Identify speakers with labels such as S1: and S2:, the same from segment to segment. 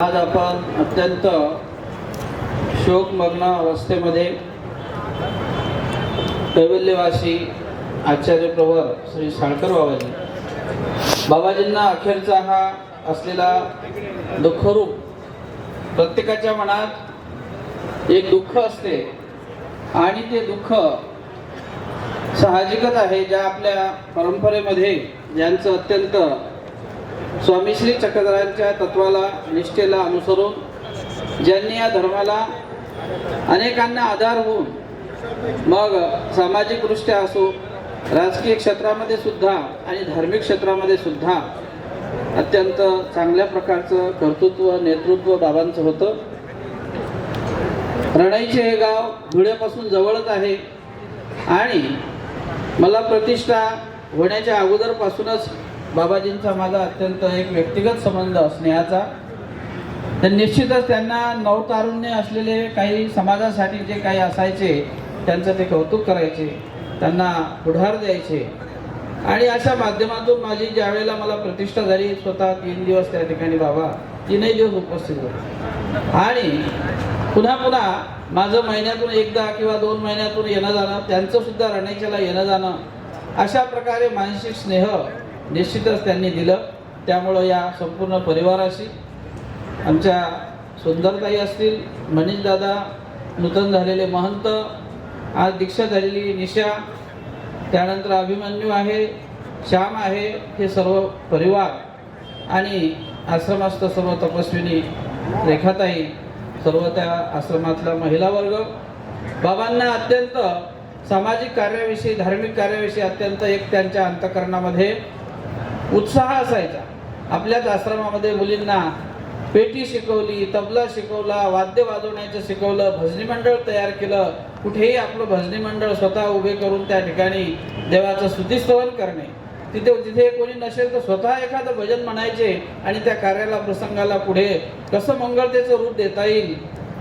S1: आज आपण अत्यंत शोकमग्न अवस्थेमध्ये कैवल्यवासी आचार्य प्रवर श्री साळकर बाबाजींना अखेरचा हा असलेला दुःखरूप, प्रत्येकाच्या मनात एक दुःख असते आणि ते दुःख साहजिकच आहे. ज्या आपल्या परंपरेमध्ये ज्यांचं अत्यंत स्वामी श्री चक्रधरांच्या तत्वाला, निष्ठेला अनुसरून ज्यांनी या धर्माला अनेकांना आधार होऊन मग सामाजिक दृष्ट्या असो, राजकीय क्षेत्रामध्ये सुद्धा आणि धार्मिक क्षेत्रामध्ये सुद्धा अत्यंत चांगल्या प्रकारचं कर्तृत्व, नेतृत्व बाबांचं होतं. रणाईचे हे गाव धुळ्यापासून जवळच आहे आणि मला प्रतिष्ठा होण्याच्या अगोदरपासूनच बाबाजींचा माझा अत्यंत एक व्यक्तिगत संबंध स्नेहाचा. तर निश्चितच त्यांना नवतारुण्य असलेले काही समाजासाठी जे काही असायचे त्यांचं ते कौतुक करायचे, त्यांना पुढार द्यायचे आणि अशा माध्यमातून माझी ज्या वेळेला मला प्रतिष्ठा झाली, स्वतः 3 दिवस त्या ठिकाणी बाबा 3 दिवस उपस्थित होते आणि पुन्हा पुन्हा माझं महिन्यातून एकदा किंवा 2 महिन्यातून येणं जाणं, त्यांचं सुद्धा रणाईच्याला येणं जाणं, अशा प्रकारे मानसिक स्नेह निश्चितच त्यांनी दिलं. त्यामुळं या संपूर्ण परिवाराशी आमच्या सुंदरताई असतील, मनीष दादा, नूतन झालेले महंत, आज दीक्षा झालेली निशा, त्यानंतर अभिमन्यू आहे, श्याम आहे, हे सर्व परिवार आणि आश्रमस्थ सर्व तपस्विनी, रेखाताई, सर्व त्या आश्रमातला महिला वर्ग बाबांना अत्यंत सामाजिक कार्याविषयी, धार्मिक कार्याविषयी अत्यंत एक त्यांच्या अंतःकरणामध्ये उत्साह असायचा. आपल्याच आश्रमामध्ये मुलींना पेटी शिकवली, तबला शिकवला, वाद्य वाजवण्याचं शिकवलं, भजनी मंडळ तयार केलं. कुठेही आपलं भजनी मंडळ स्वतः उभे करून त्या ठिकाणी देवाचं स्तुतिस्तवन करणे, तिथे कोणी नसेल तर स्वतः एखादं भजन म्हणायचे आणि त्या कार्याला, प्रसंगाला पुढे कसं मंगळतेचं रूप देता येईल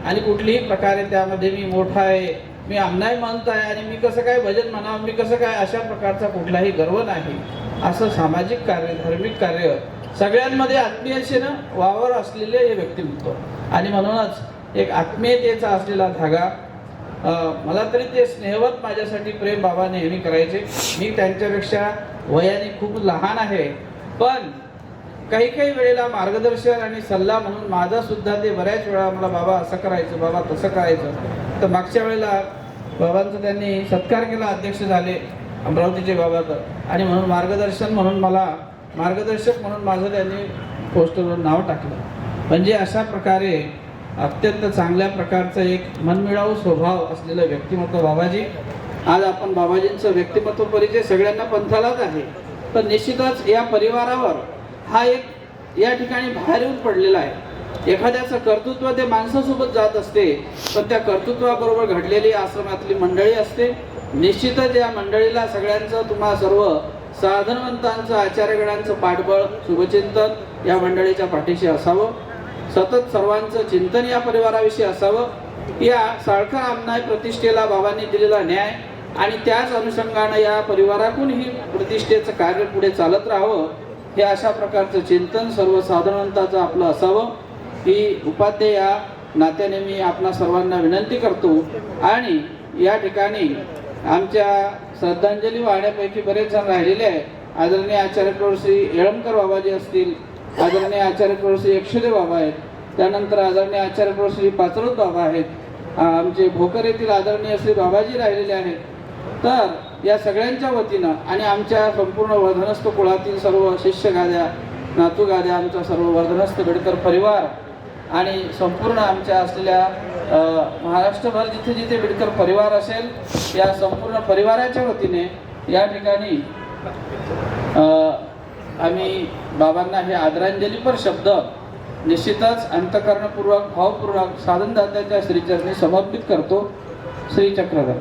S1: आणि कुठलीही प्रकारे त्यामध्ये मी मोठा आहे, मी आमनाय म्हणत आहे आणि मी कसं काय भजन म्हणावं, मी कसं काय, अशा प्रकारचा कुठलाही गर्व नाही. असं सामाजिक कार्य, धार्मिक कार्य सगळ्यांमध्ये आत्मीयतेनं वावर असलेले हे व्यक्तिमत्व आणि म्हणूनच एक आत्मीयतेचा असलेला धागा. मला तरी ते स्नेहवत माझ्यासाठी प्रेम बाबा नेहमी करायचे. मी त्यांच्यापेक्षा वयाने खूप लहान आहे, पण काही काही वेळेला मार्गदर्शन आणि सल्ला म्हणून माझा सुद्धा ते बऱ्याच वेळा मला बाबा असं करायचं, बाबा तसं करायचं. तर मागच्या वेळेला बाबांचा त्यांनी सत्कार केला, अध्यक्ष झाले अमरावतीचे बाबा, आणि म्हणून मार्गदर्शन म्हणून मला, मार्गदर्शक म्हणून माझं त्यांनी पोस्टरवर नाव टाकलं. म्हणजे अशा प्रकारे अत्यंत चांगल्या प्रकारचं एक मनमिळावू स्वभाव असलेलं व्यक्तिमत्व बाबाजी. आज आपण बाबाजींचं व्यक्तिमत्व परिचय सगळ्यांना पंथालाच आहे, पण निश्चितच या परिवारावर हा एक या ठिकाणी बाहेर येऊन पडलेला आहे. एखाद्याचं कर्तृत्व ते माणसासोबत जात असते, पण त्या कर्तृत्वाबरोबर घडलेली आश्रमातली मंडळी असते. निश्चितच या मंडळीला सगळ्यांचं, तुम्हा सर्व साधनवंतांचं, आचार्यगणांचं पाठबळ, शुभचिंतन या मंडळीच्या पाठीशी असावं. सतत सर्वांचं चिंतन या परिवाराविषयी असावं. या साळकर आमनाय प्रतिष्ठेला बाबांनी दिलेला न्याय आणि त्याच अनुषंगानं या परिवारातून ही प्रतिष्ठेचं कार्य पुढे चालत राहावं, हे अशा प्रकारचं चिंतन सर्व साधनवंताचं आपलं असावं. ही उपाध्याय या नात्याने मी आपणा सर्वांना विनंती करतो. आणि या ठिकाणी आमच्या श्रद्धांजली वाहण्यापैकी बरेच जण राहिलेले आहे. आदरणीय आचार्य प्रवर श्री येळमकर बाबाजी असतील, आदरणीय आचार्य प्रवर श्री यक्षदेव बाबा आहेत, त्यानंतर आदरणीय आचार्य प्रवर श्री पाचरोत बाबा आहेत, आमचे भोकर येथील आदरणीय श्री बाबाजी राहिलेले आहेत. तर या सगळ्यांच्या वतीनं आणि आमच्या संपूर्ण वर्धनस्थ कुळातील सर्व शिष्य गाद्या, नातू गाद्या, आमचा सर्व वर्धनस्थ बेडकर परिवार आणि संपूर्ण आमच्या असलेल्या महाराष्ट्रभर जिथे जिथे बिडकर परिवार असेल, या संपूर्ण परिवाराच्या वतीने या ठिकाणी आम्ही बाबांना हे आदरांजलीपर शब्द निश्चितच अंतःकरणपूर्वक, भावपूर्वक साधनदात्याच्या श्रीचरणी समर्पित करतो. श्री चक्रधर.